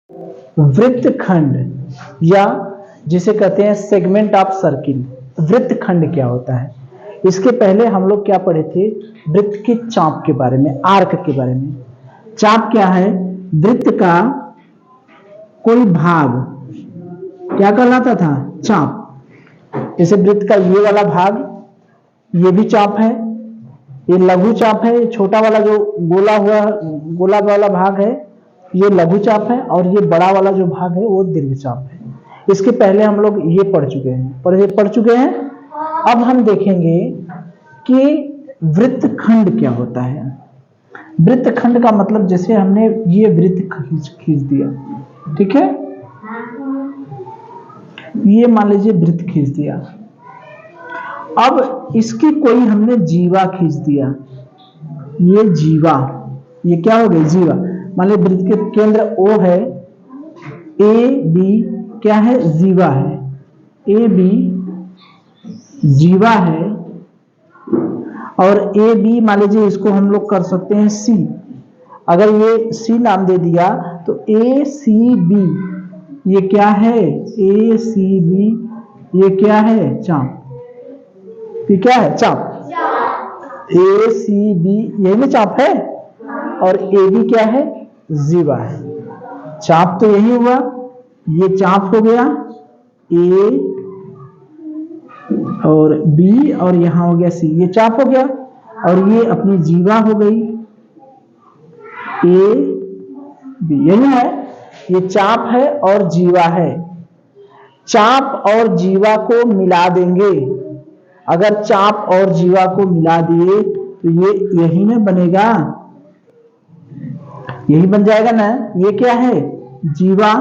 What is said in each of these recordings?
वृत्तखंड या जिसे कहते हैं सेगमेंट ऑफ सर्किल। वृत्तखंड क्या होता है? इसके पहले हम लोग क्या पढ़े थे? वृत्त के चाप के बारे में, आर्क के बारे में। चाप क्या है? वृत्त का कोई भाग क्या कहलाता था? चाप। जैसे वृत्त का ये वाला भाग, ये भी चाप है, ये लघु चाप है। ये छोटा वाला जो गोला वाला भाग है, ये लघु चाप है, और ये बड़ा वाला जो भाग है वो दीर्घ चाप है। इसके पहले हम लोग ये पढ़ चुके हैं। अब हम देखेंगे कि वृत्तखंड क्या होता है। वृत्तखंड का मतलब, जैसे हमने ये वृत्त खींच दिया, ठीक है, ये मान लीजिए वृत्त खींच दिया। अब इसकी कोई हमने जीवा खींच दिया, ये जीवा, ये क्या हो गई? जीवा। मान लीजिए वृत्त के केंद्र O है, ए बी क्या है? जीवा है। ए बी जीवा है, और ए बी मान लीजिए इसको हम लोग कर सकते हैं सी। अगर ये सी नाम दे दिया तो ए सी बी, ये क्या है? ए सी बी, ये क्या है? चाप। ये क्या है? चाप। ए सी बी यही में चाप है, और ए बी क्या है? जीवा है। चाप तो यही हुआ, ये चाप हो गया ए और बी, और यहां हो गया सी, ये चाप हो गया, और ये अपनी जीवा हो गई ए बी। यही है, ये चाप है और जीवा है। चाप और जीवा को मिला देंगे। अगर चाप और जीवा को मिला दिए तो ये यही में बनेगा, यही बन जाएगा ना। ये क्या है? जीवा,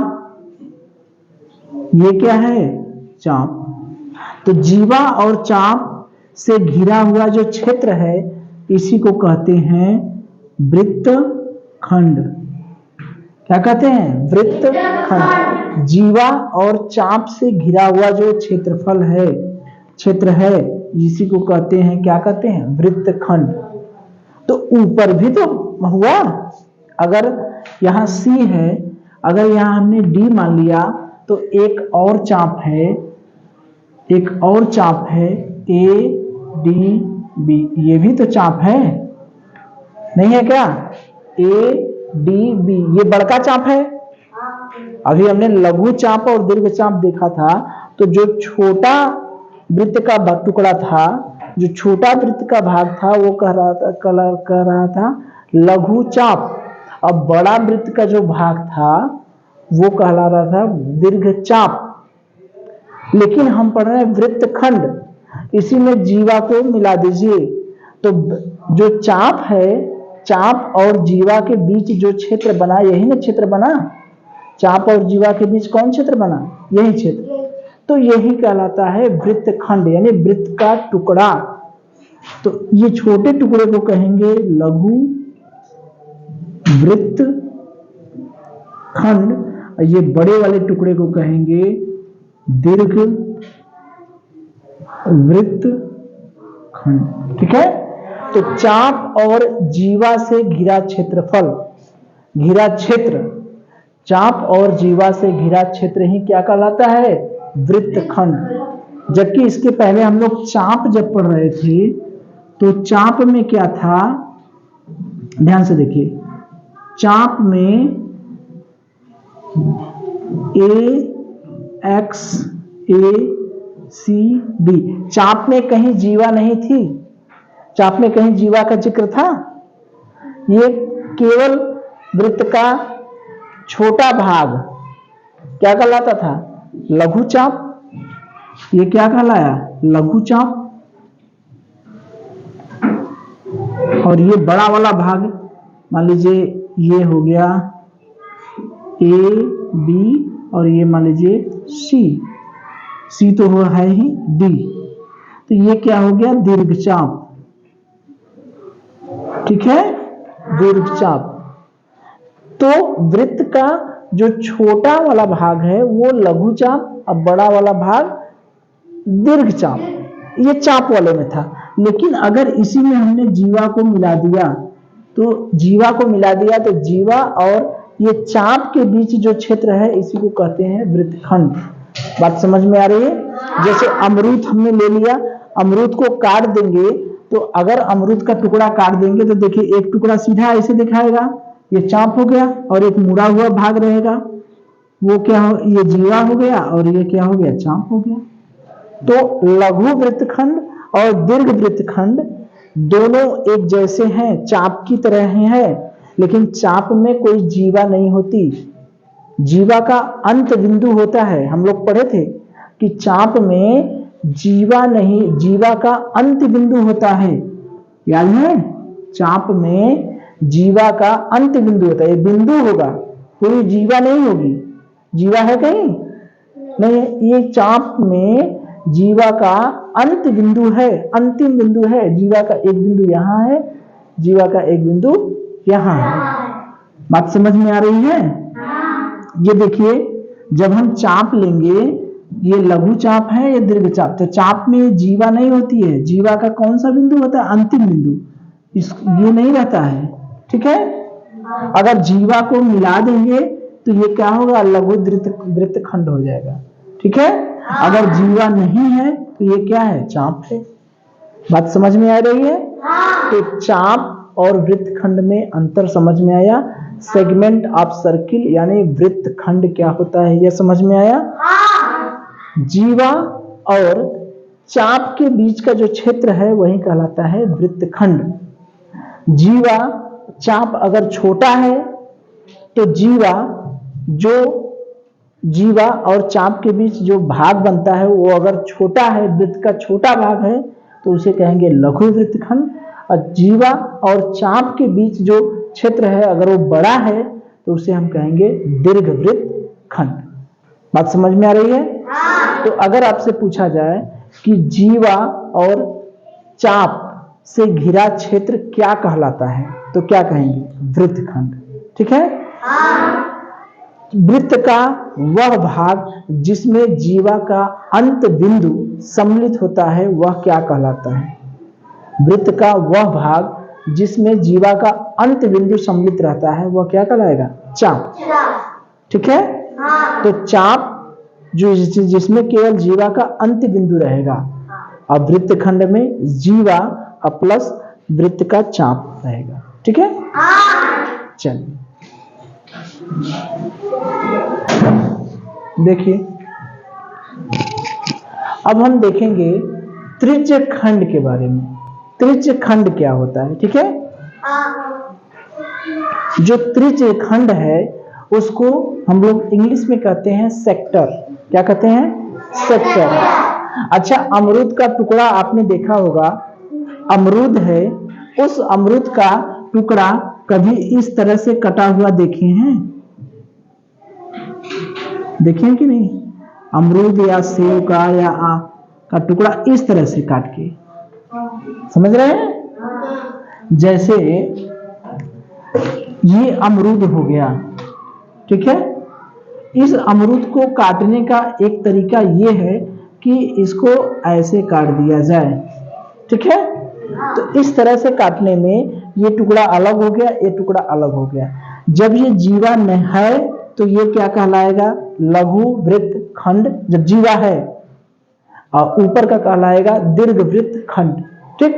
ये क्या है? चाप। तो जीवा और चाप से घिरा हुआ जो क्षेत्र है, इसी को कहते हैं वृत्तखंड। क्या कहते हैं? वृत्तखंड। जीवा और चाप से घिरा हुआ जो क्षेत्रफल है, क्षेत्र है, इसी को कहते हैं, क्या कहते हैं? वृत्तखंड। तो ऊपर भी तो हुआ। अगर यहाँ C है, अगर यहाँ हमने D मान लिया, तो एक और चाप है, एक और चाप है A D B, ये भी तो चाप है, नहीं है क्या? A D B ये बड़का चाप है। अभी हमने लघु चाप और दीर्घ चाप देखा था, तो जो छोटा वृत्त का टुकड़ा था, जो छोटा वृत्त का भाग था, वो कह रहा था लघु चाप। अब बड़ा वृत्त का जो भाग था वो कहला रहा था दीर्घ चाप। लेकिन हम पढ़ रहे हैं वृत्तखंड, इसी में जीवा को मिला दीजिए। तो जो चाप है, चाप और जीवा के बीच जो क्षेत्र बना, यही ना क्षेत्र बना। चाप और जीवा के बीच कौन क्षेत्र बना? यही क्षेत्र। तो यही कहलाता है वृत्तखंड, यानी वृत्त का टुकड़ा। तो ये छोटे टुकड़े को कहेंगे लघु वृत्तखंड, ये बड़े वाले टुकड़े को कहेंगे दीर्घ वृत्तखंड। ठीक है। तो चाप और जीवा से घिरा क्षेत्रफल, घिरा क्षेत्र, चाप और जीवा से घिरा क्षेत्र ही क्या कहलाता है? वृत्तखंड। जबकि इसके पहले हम लोग चाप जब पढ़ रहे थे, तो चाप में क्या था? ध्यान से देखिए, चाप में AX ACB, चाप में कहीं जीवा नहीं थी, चाप में कहीं जीवा का जिक्र था? ये केवल वृत्त का छोटा भाग क्या कहलाता था? लघु चाप। ये क्या कहलाया? लघु चाप। और ये बड़ा वाला भाग, मान लीजिए ये हो गया A B, और ये मान लीजिए C तो हो है ही D, तो ये क्या हो गया? दीर्घ चाप। ठीक है, दीर्घ चाप। तो वृत्त का जो छोटा वाला भाग है वो लघु चाप, और बड़ा वाला भाग दीर्घ चाप। ये चाप वाले में था। लेकिन अगर इसी में हमने जीवा को मिला दिया, तो जीवा को मिला दिया तो जीवा और ये चाप के बीच जो क्षेत्र है इसी को कहते हैं वृत्तखंड। बात समझ में आ रही है? जैसे अमरूद हमने ले लिया, अमरूद को काट देंगे तो अगर अमरूद का टुकड़ा काट देंगे तो देखिए एक टुकड़ा सीधा ऐसे दिखाएगा, ये चाप हो गया, और एक मुड़ा हुआ भाग रहेगा, वो क्या हो, ये जीवा हो गया, और ये क्या हो गया, चाप हो गया। तो लघु वृत्तखंड और दीर्घ वृत्तखंड दोनों एक जैसे हैं, चाप की तरह हैं, लेकिन चाप में कोई जीवा नहीं होती, जीवा का अंत बिंदु होता है। हम लोग पढ़े थे कि चाप में जीवा नहीं, जीवा का अंत बिंदु होता है, याद है? चाप में जीवा का अंत बिंदु होता है, ये बिंदु होगा, कोई जीवा नहीं होगी। जीवा है कहीं नहीं, ये चाप में जीवा का अंत बिंदु है, अंतिम बिंदु है। जीवा का एक बिंदु यहाँ है, जीवा का एक बिंदु यहाँ है। बात समझ में आ रही है? ये देखिए, जब हम चाप लेंगे, ये लघु चाप है, ये दीर्घ चाप, तो चाप में जीवा नहीं होती है, जीवा का कौन सा बिंदु होता है, अंतिम बिंदु, ये नहीं रहता है, ठीक है? अगर जीवा को मिला देंगे तो ये क्या होगा, लघु वृत्तखंड हो जाएगा, ठीक है? अगर जीवा नहीं है तो ये क्या है, चाप है। बात समझ में आ रही है? तो चाप और वृत्तखंड में अंतर समझ में आया। सेगमेंट ऑफ सर्किल यानी वृत्तखंड क्या होता है, यह समझ में आया। जीवा और चाप के बीच का जो क्षेत्र है वही कहलाता है वृत्तखंड। जीवा, चाप अगर छोटा है तो जीवा और चाप के बीच जो भाग बनता है वो अगर छोटा है, वृत्त का छोटा भाग है, तो उसे कहेंगे लघु वृत्तखंड। और जीवा और चाप के बीच जो क्षेत्र है अगर वो बड़ा है तो उसे हम कहेंगे दीर्घ वृत्तखंड। बात समझ में आ रही है? तो अगर आपसे पूछा जाए कि जीवा और चाप से घिरा क्षेत्र क्या कहलाता है तो क्या कहेंगे, वृत्तखंड, ठीक है? वृत्त का वह भाग जिसमें जीवा का अंत बिंदु सम्मिलित होता है वह क्या कहलाता है? वृत्त का वह भाग जिसमें जीवा का अंत बिंदु सम्मिलित रहता है वह क्या कहलाएगा, चाप, ठीक है? तो चाप जो जिसमें केवल जीवा का अंत बिंदु रहेगा, और वृत्तखंड में जीवा प्लस वृत्त का चाप रहेगा, ठीक है? चलिए देखिए, अब हम देखेंगे त्रिज्य खंड के बारे में। त्रिज्य खंड क्या होता है, ठीक है? जो त्रिज्य खंड है उसको हम लोग इंग्लिश में कहते हैं सेक्टर। क्या कहते हैं, सेक्टर। अच्छा, अमरूद का टुकड़ा आपने देखा होगा, अमरूद है, उस अमरूद का टुकड़ा कभी इस तरह से कटा हुआ देखे हैं, देखे हैं कि नहीं? अमरूद या सेब का या आम का टुकड़ा इस तरह से काट के, समझ रहे हैं? जैसे ये अमरूद हो गया, ठीक है? इस अमरूद को काटने का एक तरीका ये है कि इसको ऐसे काट दिया जाए, ठीक है? तो इस तरह से काटने में ये टुकड़ा अलग हो गया, ये टुकड़ा अलग हो गया। जब ये जीवा नहीं है तो ये क्या कहलाएगा, लघु वृत्तखंड जब जीवा है, और ऊपर का कहलाएगा दीर्घ वृत्तखंड, ठीक?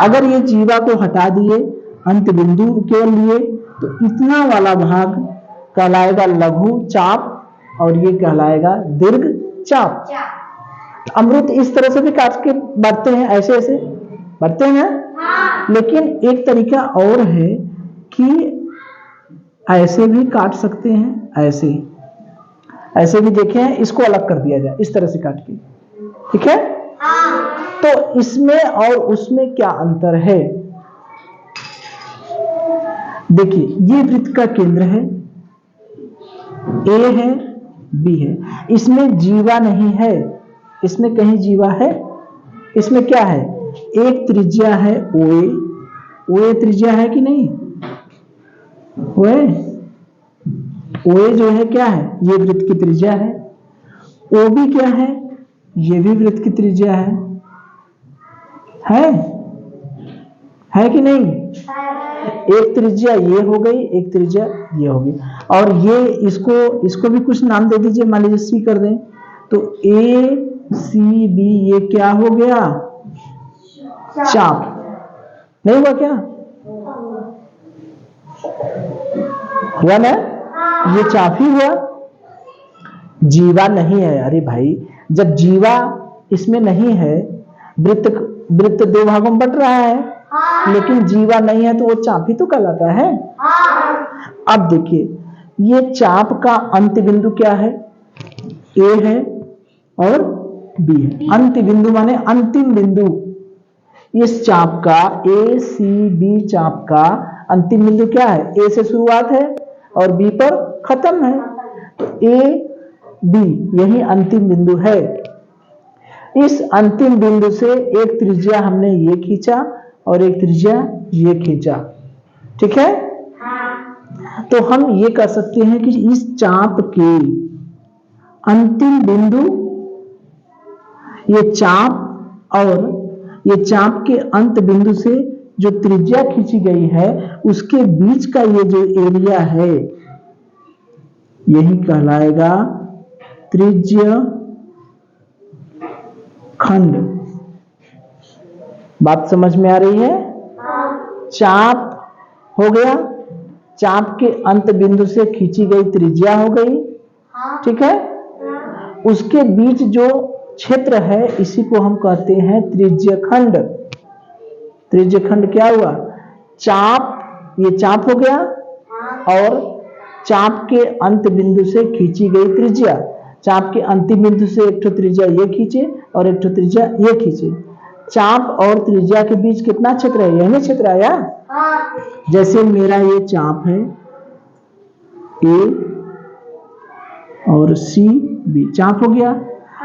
अगर ये जीवा को हटा दिए, अंत बिंदु केवल लिए, तो इतना वाला भाग कहलाएगा लघु चाप और ये कहलाएगा दीर्घ चाप। अमरूद इस तरह से भी काट के बढ़ते हैं, ऐसे ऐसे बढ़ते हैं, लेकिन एक तरीका और है कि ऐसे भी काट सकते हैं, ऐसे भी देखे हैं, इसको अलग कर दिया जाए इस तरह से काट के, ठीक है? तो इसमें और उसमें क्या अंतर है? देखिए, ये वृत्त का केंद्र है, ए है, बी है, इसमें जीवा नहीं है, इसमें कहीं जीवा है? इसमें क्या है, एक त्रिज्या है ओए, ओए त्रिज्या है कि नहीं? ओए जो है क्या है, ये वृत्त की त्रिज्या है। ओ भी क्या है, ये भी वृत्त की त्रिज्या है कि नहीं? एक त्रिज्या ये हो गई, एक त्रिज्या ये हो गई। और ये इसको भी कुछ नाम दे दीजिए, मान लीजिए सी कर दें, तो ACB ये क्या हो गया? चाप। नहीं हुआ क्या? हुआ ना? ये चाप ही हुआ, जीवा नहीं है। अरे भाई, जब जीवा इसमें नहीं है, वृत्त वृत्त दो भागों में बट रहा है, लेकिन जीवा नहीं है, तो वो चाप ही तो कहलाता है। अब देखिए, ये चाप का अंत बिंदु क्या है? ए है और बी है। अंत बिंदु माने अंतिम बिंदु। इस चाप का ACB चाप का अंतिम बिंदु क्या है? ए से शुरुआत है और बी पर खत्म है, तो AB यही अंतिम बिंदु है। इस अंतिम बिंदु से एक त्रिज्या हमने ये खींचा और एक त्रिज्या ये खींचा, ठीक है? तो हम ये कह सकते हैं कि इस चाप के अंतिम बिंदु, ये चाप और ये चाप के अंत बिंदु से जो त्रिज्या खींची गई है, उसके बीच का ये जो एरिया है, यही कहलाएगा त्रिज्य खंड। बात समझ में आ रही है? चाप हो गया, चाप के अंत बिंदु से खींची गई त्रिज्या हो गई, ठीक है? उसके बीच जो क्षेत्र है, इसी को हम कहते हैं त्रिज्य खंड। त्रिज्य खंड क्या हुआ? चाप, ये चाप हो गया और चाप के अंत बिंदु से खींची गई त्रिज्या। चाप के अंतिम बिंदु से एक ठो त्रिज्या ये खींचे और एक ठो त्रिज्या ये खींचे। चाप और त्रिज्या के बीच कितना क्षेत्र है? यही क्षेत्र आया। जैसे मेरा ये चाप है A और CB, चाप हो गया,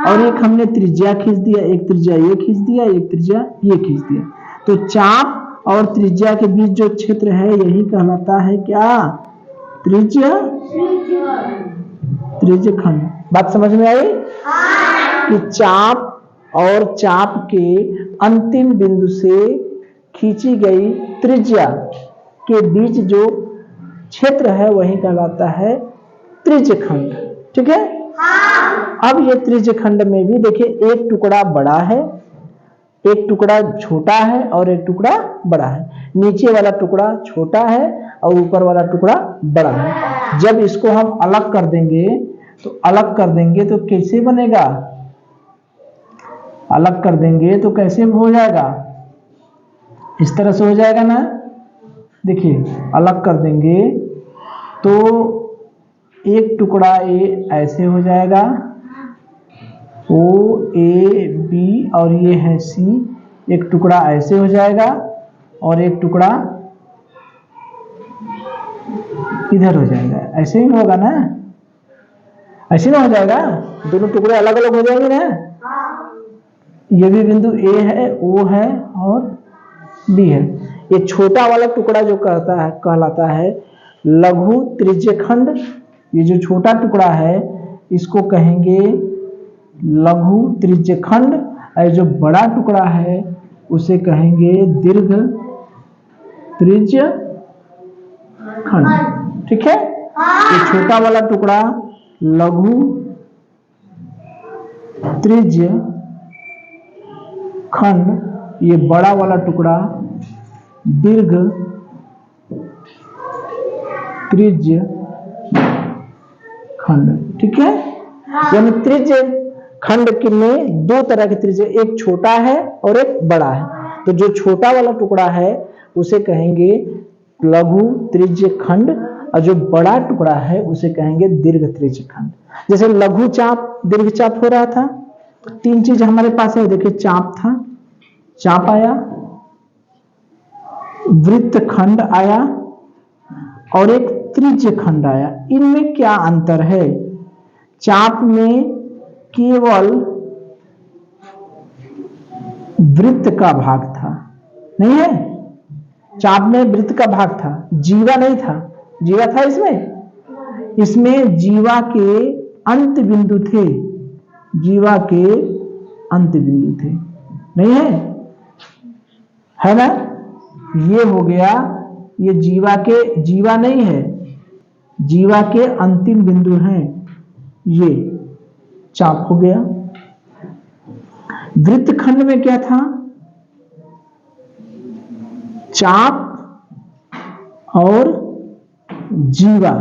और एक हमने त्रिज्या खींच दिया, एक त्रिज्या ये खींच दिया, एक त्रिज्या ये खींच दिया। तो चाप और त्रिज्या के बीच जो क्षेत्र है, यही कहलाता है क्या? त्रिज्य खंड। बात समझ में आई? कि चाप और चाप के अंतिम बिंदु से खींची गई त्रिज्या के बीच जो क्षेत्र है, वही कहलाता है त्रिज्य खंड, ठीक है? अब ये त्रिज्य खंड में भी देखिए, एक टुकड़ा बड़ा है, एक टुकड़ा छोटा है और एक टुकड़ा बड़ा है। नीचे वाला टुकड़ा छोटा है और ऊपर वाला टुकड़ा बड़ा है। जब इसको हम अलग कर देंगे, तो कैसे बनेगा? अलग कर देंगे तो कैसे हो जाएगा? इस तरह से हो जाएगा ना। देखिए, अलग कर देंगे तो एक टुकड़ा A ऐसे हो जाएगा, OAB, और ये है C। एक टुकड़ा ऐसे हो जाएगा और एक टुकड़ा इधर हो जाएगा। ऐसे ही होगा ना? ऐसे ना हो जाएगा? दोनों टुकड़े अलग अलग हो जाएंगे ना। ये भी बिंदु A है, O है और B है। ये छोटा वाला टुकड़ा जो कहलाता है लघु त्रिज्य खंड। ये जो छोटा टुकड़ा है, इसको कहेंगे लघु त्रिज्य खंड, और जो बड़ा टुकड़ा है उसे कहेंगे दीर्घ त्रिज्य खंड, ठीक है? ये छोटा वाला टुकड़ा लघु त्रिज्य खंड, ये बड़ा वाला टुकड़ा दीर्घ त्रिज्य खंड, ठीक है? यानी त्रिज्य खंड में दो तरह के त्रिज्य, एक छोटा है और एक बड़ा है। तो जो छोटा वाला टुकड़ा है उसे कहेंगे लघु त्रिज्य खंड, और जो बड़ा टुकड़ा है उसे कहेंगे दीर्घ त्रिज्य खंड। जैसे लघु चाप, दीर्घ चाप हो रहा था, तीन चीज हमारे पास है। देखिए, चाप था, चाप आया, वृत्त खंड आया और एक त्रिज्य खंड आया। इनमें क्या अंतर है? चाप में केवल वृत्त का भाग था, नहीं है? चाप में वृत्त का भाग था, जीवा नहीं था। जीवा था इसमें जीवा के अंत बिंदु थे, जीवा के अंत बिंदु थे, नहीं है ना? ये हो गया, ये जीवा नहीं है, जीवा के अंतिम बिंदु हैं ये चाप हो गया। वृत्तखंड में क्या था? चाप और जीवा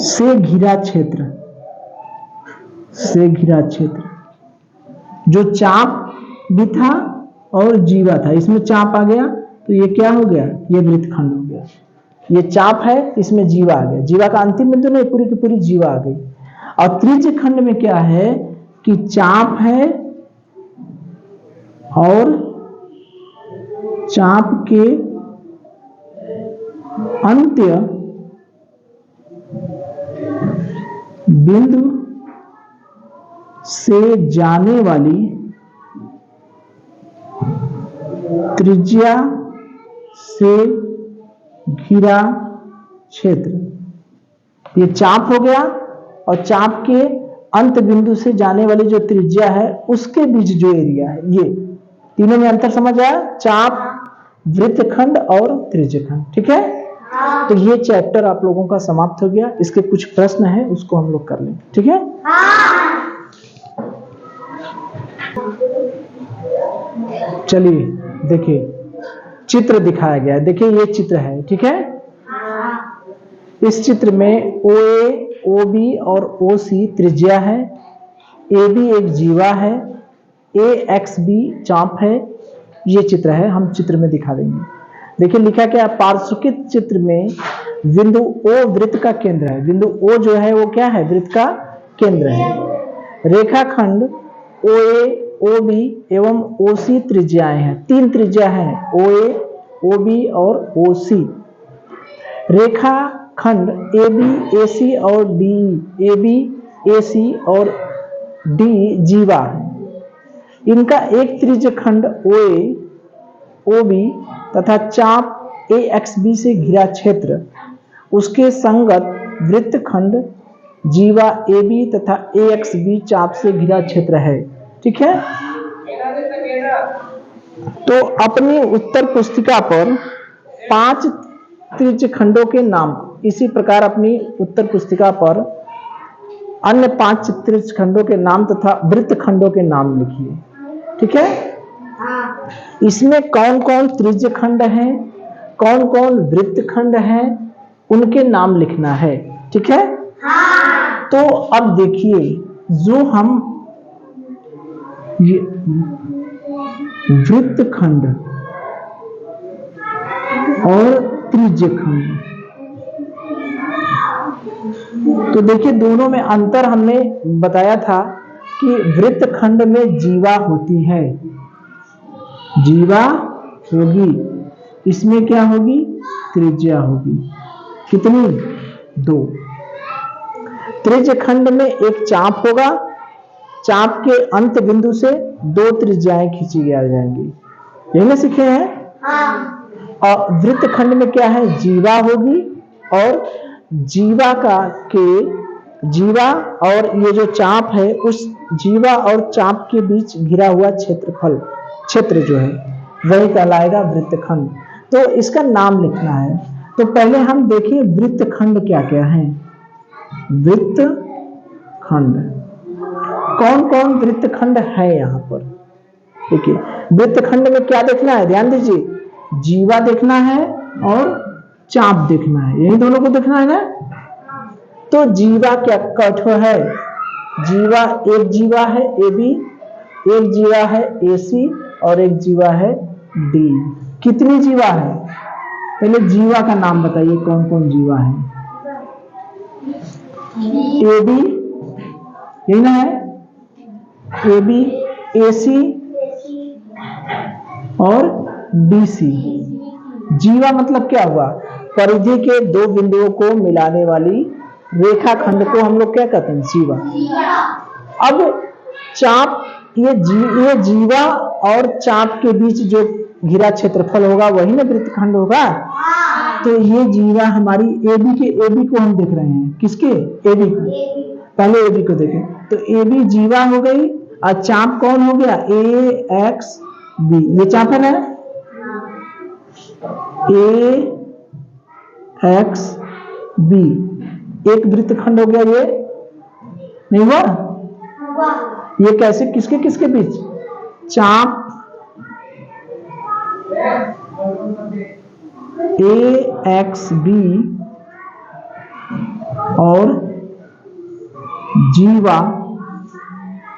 से घिरा क्षेत्र, से घिरा क्षेत्र, जो चाप भी था और जीवा था, इसमें चाप आ गया तो ये क्या हो गया? ये वृत्तखंड हो गया। ये चाप है, इसमें जीवा आ गया, जीवा का अंतिम बिंदु नहीं, पूरी की पूरी जीवा आ गई। और त्रिज्य खंड में क्या है कि चाप है और चाप के अंत्य बिंदु से जाने वाली त्रिज्या से घिरा क्षेत्र। ये चाप हो गया और चाप के अंत बिंदु से जाने वाली जो त्रिज्या है उसके बीच जो एरिया है, ये तीनों में अंतर समझ आया? चाप, वृत्तखंड और त्रिज्यखंड। ठीक है, तो ये चैप्टर आप लोगों का समाप्त हो गया। इसके कुछ प्रश्न है उसको हम लोग कर लें। ठीक है, चलिए देखिए चित्र दिखाया गया है। देखिए ये चित्र है। ठीक है, इस चित्र में OA, OB और OC त्रिज्या है, AB एक जीवा है, AXB चाप है। ये चित्र है, हम चित्र में दिखा देंगे। देखिए लिखा क्या? पार्श्वकृत चित्र में बिंदु O वृत्त का केंद्र है। बिंदु O जो है वो क्या है? वृत्त का केंद्र है। रेखाखंड OA, OB एवं OC त्रिज्याएं हैं। तीन त्रिज्या हैं, OA, OB और OC। रेखाखंड AB, AC और DE, AB, AC और D जीवा है। इनका एक त्रिज्य खंड OA, OB तथा चाप AXB से घिरा क्षेत्र, उसके संगत वृत्तखंड जीवा AB तथा AXB चाप से घिरा क्षेत्र है। ठीक है, तो अपनी उत्तर पुस्तिका पर 5 त्रिज्य खंडों के नाम, इसी प्रकार अपनी उत्तर पुस्तिका पर अन्य 5 त्रिज्य खंडों के नाम तथा वृत्तखंडों के नाम लिखिए। ठीक है, इसमें कौन कौन त्रिज्य खंड हैं, कौन कौन वृत्तखंड हैं, उनके नाम लिखना है। ठीक है, तो अब देखिए जो हम ये वृत्तखंड और त्रिज्यखंड, तो देखिए दोनों में अंतर हमने बताया था कि वृत्तखंड में जीवा होती है, जीवा होगी, इसमें क्या होगी? त्रिज्या होगी। कितनी? 2। त्रिज्यखंड में एक चाप होगा, चाप के अंत बिंदु से 2 त्रिज्याएं खींची जाएंगी। यही ना सीखे हैं? और वृत्तखंड में क्या है? जीवा होगी और जीवा और ये जो चाप है उस जीवा और चाप के बीच घिरा हुआ क्षेत्र जो है वही कहलाएगा वृत्तखंड। तो इसका नाम लिखना है। तो पहले हम देखिए वृत्तखंड क्या क्या है। वृत्तखंड कौन कौन वृत्तखंड है यहाँ पर? देखिए वृत्तखंड में क्या देखना है, ध्यान दीजिए, जीवा देखना है और चाप देखना है, यही दोनों को देखना है ना। तो जीवा क्या कठ है? जीवा, एक जीवा है AB, एक जीवा है AC और एक जीवा है D। कितनी जीवा है? पहले जीवा का नाम बताइए, कौन कौन जीवा है? AB, यही ना है, AB, AC और DC। जीवा मतलब क्या हुआ? परिधि के 2 बिंदुओं को मिलाने वाली रेखाखंड को हम लोग क्या कहते हैं? जीवा। अब चाप, ये जीवा और चाप के बीच जो घिरा क्षेत्रफल होगा वही ना वृत्तखंड होगा। तो ये जीवा हमारी AB को हम देख रहे हैं। किसके? AB को। पहले AB को देखें तो AB जीवा हो गई और चाप कौन हो गया? AXB। ये चाप है ना, AXB एक्स बी, एक वृत्तखंड हो गया। ये नहीं हुआ? ये कैसे, किसके किसके बीच? चाप ए एक्स बी और जीवा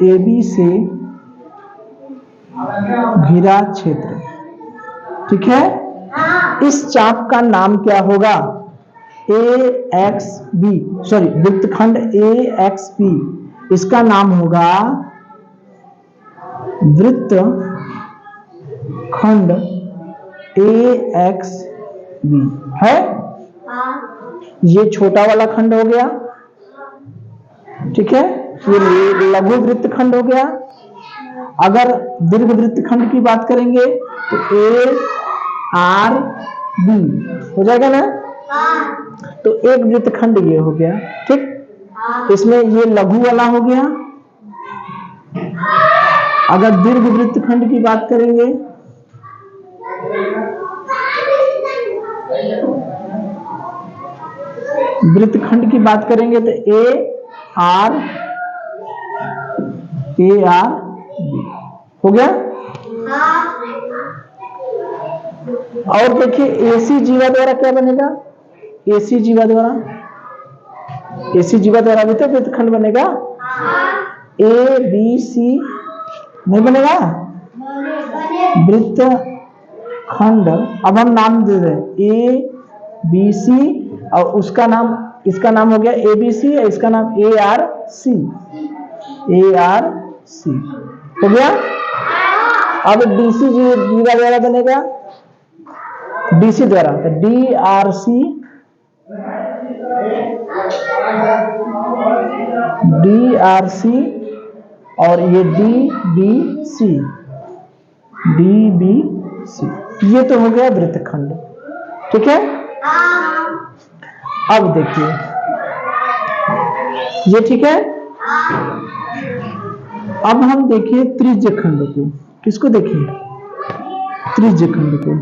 ए बी से घिरा क्षेत्र। ठीक है, इस चाप का नाम क्या होगा? ए एक्स बी, सॉरी वृत्तखंड ए एक्स बी, इसका नाम होगा वृत्त खंड ए एक्स बी है। ये छोटा वाला खंड हो गया, ठीक है, ये लघु वृत्त खंड हो गया। अगर दीर्घ वृत्त खंड की बात करेंगे तो ए आर बी हो जाएगा ना। तो एक वृत्त खंड ये हो गया, ठीक। इसमें ये लघु वाला हो गया। अगर दीर्घ वृत्त खंड की बात करेंगे वृत्त खंड की बात करेंगे तो ए आर बी हो गया। और देखिए एसी जीवा द्वारा क्या बनेगा? एसी जीवा द्वारा, एसी जीवा द्वारा भी तो वृत्त खंड बनेगा। ए बी सी नहीं बनेगा वृत्त खंड। अब हम नाम दे रहे ए बी सी और उसका नाम, इसका नाम हो गया ए बी सी, इसका नाम A R C, A R C हो गया। अब डीसी जीवा द्वारा बनेगा, डीसी द्वारा तो D R C, D R C और ये D B C, D B C, ये तो हो गया वृत्तखंड। ठीक है, अब देखिए ये ठीक है। अब हम देखिए त्रिज्य खंड को। किसको देखिए? त्रिज्य खंड को।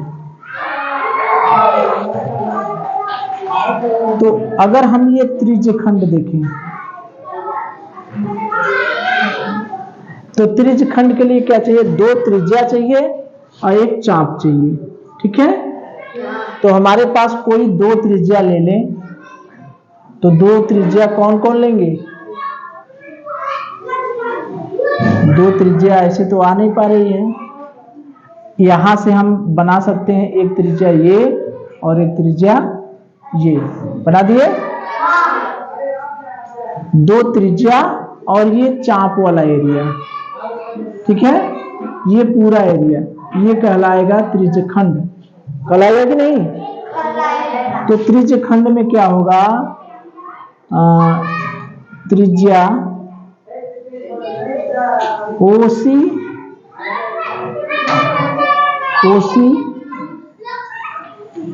तो अगर हम ये त्रिज्य खंड देखें तो त्रिज्य खंड के लिए क्या चाहिए? दो त्रिज्या चाहिए और एक चाप चाहिए। ठीक है, तो हमारे पास कोई दो त्रिज्या ले लें, तो दो त्रिज्या कौन कौन लेंगे? दो त्रिज्या ऐसे तो आ नहीं पा रही है। यहां से हम बना सकते हैं एक त्रिज्या ये और एक त्रिज्या ये, बना दिए। दो त्रिज्या और ये चाप वाला एरिया, ठीक है, ये पूरा एरिया, ये कहलाएगा त्रिज्य खंड। कहलाएगा कि नहीं? तो त्रिज्य खंड में क्या होगा? त्रिज्या ओसी, ओसी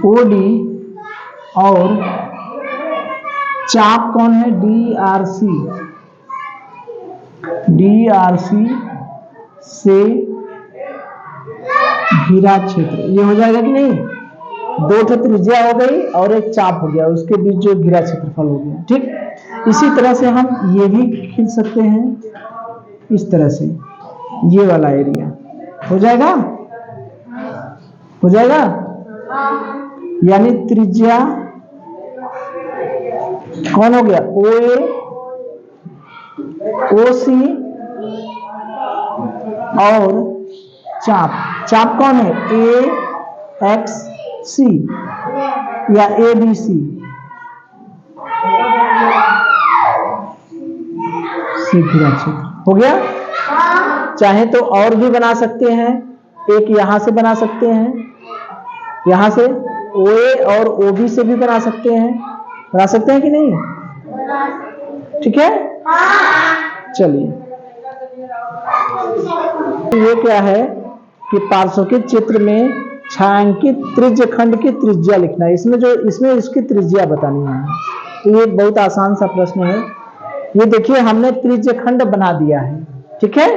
ओडी और चाप कौन है? D R C, D R C से घिरा क्षेत्र। ये हो जाएगा कि नहीं? दो तो त्रिज्या हो गई और एक चाप हो गया, उसके बीच जो घिरा क्षेत्रफल हो गया। ठीक, इसी तरह से हम ये भी खींच सकते हैं, इस तरह से ये वाला एरिया हो जाएगा, हो जाएगा। यानी त्रिज्या कौन हो गया? ओ ए, ओ सी और चाप, चाप कौन है? ए एक्स सी या ए बी सी, घिरा क्षेत्र हो गया। चाहे तो और भी बना सकते हैं, एक यहां से बना सकते हैं, यहां से ओ ए और ओ बी से भी बना सकते हैं, बना सकते हैं कि नहीं? ठीक है, चलिए ये क्या है कि पार्श्वकित चित्र में छायांकित त्रिज्य खंड की त्रिज्या लिखना है। इसमें इसकी त्रिज्या बतानी है। तो ये बहुत आसान सा प्रश्न है। ये देखिए हमने त्रिज्य खंड बना दिया है, ठीक है।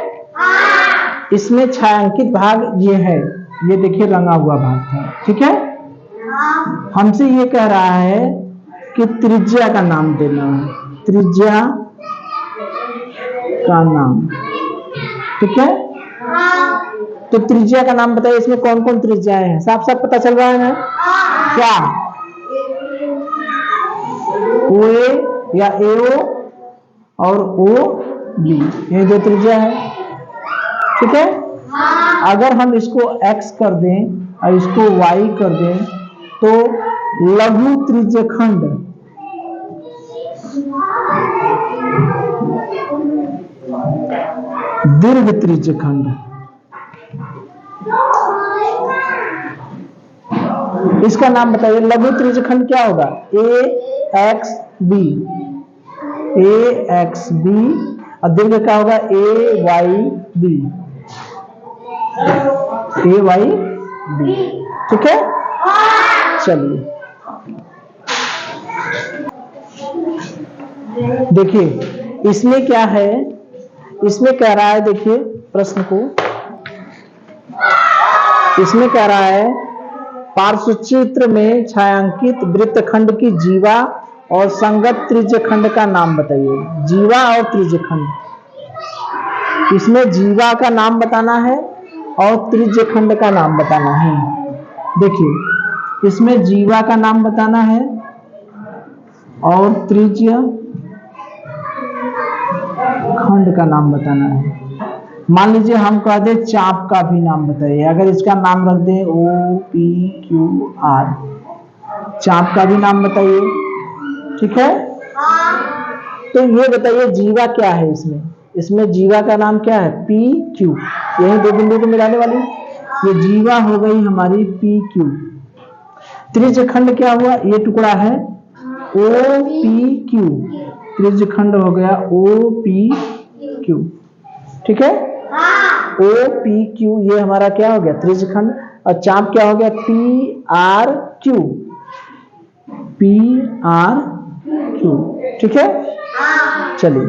इसमें छायांकित भाग ये है, ये देखिए रंगा हुआ भाग था, ठीक है। हमसे ये कह रहा है कि त्रिज्या का नाम देना है, त्रिज्या का नाम। ठीक है, तो त्रिज्या का नाम बताइए, इसमें कौन कौन त्रिज्याएं हैं? साफ साफ पता चल रहा है ना? क्या OA या AO और OB, ये दो त्रिज्या है। ठीक है, अगर हम इसको X कर दें और इसको Y कर दें तो लघु त्रिज्यखंड, दीर्घ त्रिज्यखंड, इसका नाम बताइए। लघु त्रिज्यखंड क्या होगा? AXB, AXB, और दीर्घ क्या होगा? AYB, AYB। ठीक है, चलिए देखिए इसमें क्या है, इसमें कह रहा है, देखिए प्रश्न को, इसमें कह रहा है पार्श्वचित्र में छायांकित वृत्तखंड की जीवा और संगत त्रिज्यखंड का नाम बताइए। जीवा और त्रिज्यखंड, इसमें जीवा का नाम बताना है और त्रिज्यखंड का नाम बताना है। देखिए इसमें जीवा का नाम बताना है और त्रिज्य खंड का नाम बताना है। मान लीजिए हम कह दे चाप का भी नाम बताइए, अगर इसका नाम रख दे OPQR, चाप का भी नाम बताइए। ठीक है, तो ये बताइए जीवा क्या है इसमें? इसमें जीवा का नाम क्या है? PQ, यही दो बिंदु को मिलाने वाली, ये जीवा हो गई हमारी PQ। त्रिज्यखंड क्या हुआ? ये टुकड़ा है OPQ, त्रिज्यखंड हो गया OPQ। ठीक है, OPQ ये हमारा क्या हो गया? त्रिज्यखंड। और चाप क्या हो गया? PRQ, PRQ। ठीक है, चलिए